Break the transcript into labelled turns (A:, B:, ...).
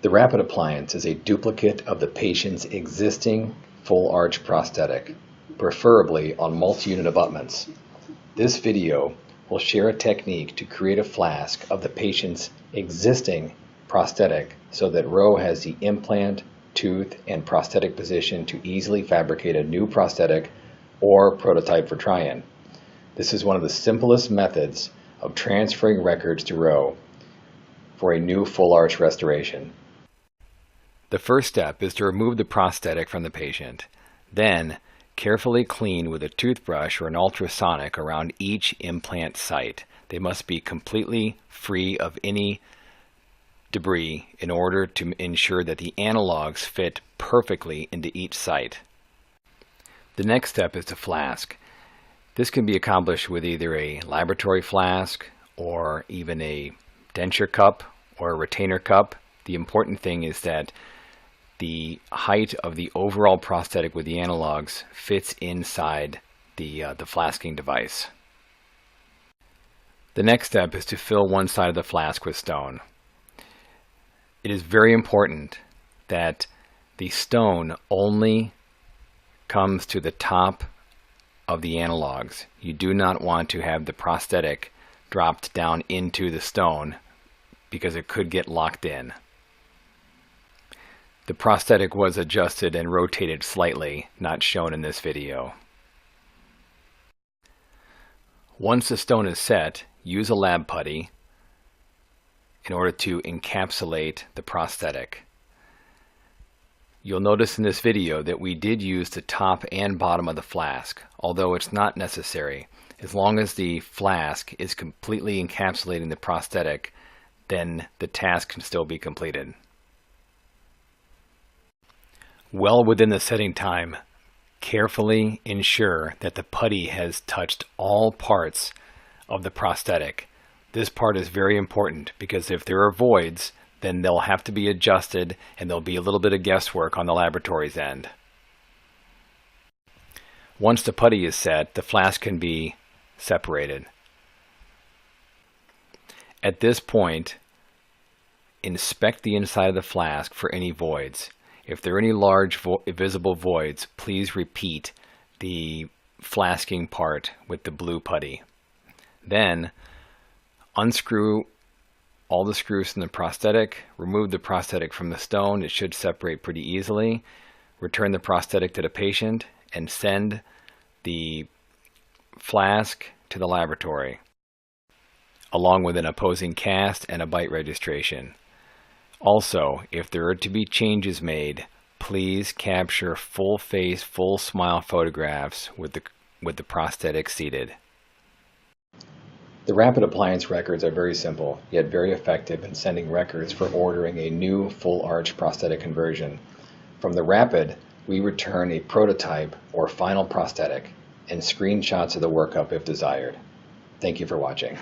A: The Rapid Appliance is a duplicate of the patient's existing full arch prosthetic, preferably on multi-unit abutments. This video will share a technique to create a flask of the patient's existing prosthetic so that ROE has the implant, tooth, and prosthetic position to easily fabricate a new prosthetic or prototype for try-in. This is one of the simplest methods of transferring records to ROE for a new full arch restoration.
B: The first step is to remove the prosthetic from the patient. Then, carefully clean with a toothbrush or an ultrasonic around each implant site. They must be completely free of any debris in order to ensure that the analogs fit perfectly into each site. The next step is to flask. This can be accomplished with either a laboratory flask or even a denture cup or a retainer cup. The important thing is that the height of the overall prosthetic with the analogs fits inside the flasking device. The next step is to fill one side of the flask with stone. It is very important that the stone only comes to the top of the analogs. You do not want to have the prosthetic dropped down into the stone because it could get locked in. The prosthetic was adjusted and rotated slightly, not shown in this video. Once the stone is set, use a lab putty in order to encapsulate the prosthetic. You'll notice in this video that we did use the top and bottom of the flask, although it's not necessary. As long as the flask is completely encapsulating the prosthetic, then the task can still be completed. Well within the setting time, carefully ensure that the putty has touched all parts of the prosthetic. This part is very important because if there are voids, then they'll have to be adjusted and there'll be a little bit of guesswork on the laboratory's end. Once the putty is set, the flask can be separated. At this point, inspect the inside of the flask for any voids. If there are any large visible voids, please repeat the flasking part with the blue putty. Then unscrew all the screws from the prosthetic, remove the prosthetic from the stone. It should separate pretty easily. Return the prosthetic to the patient and send the flask to the laboratory, along with an opposing cast and a bite registration. Also, if there are to be changes made, please capture full face, full smile photographs with the prosthetic seated.
A: The Rapid Appliance records are very simple, yet very effective in sending records for ordering a new full arch prosthetic conversion. From the Rapid, we return a prototype or final prosthetic and screenshots of the workup if desired. Thank you for watching.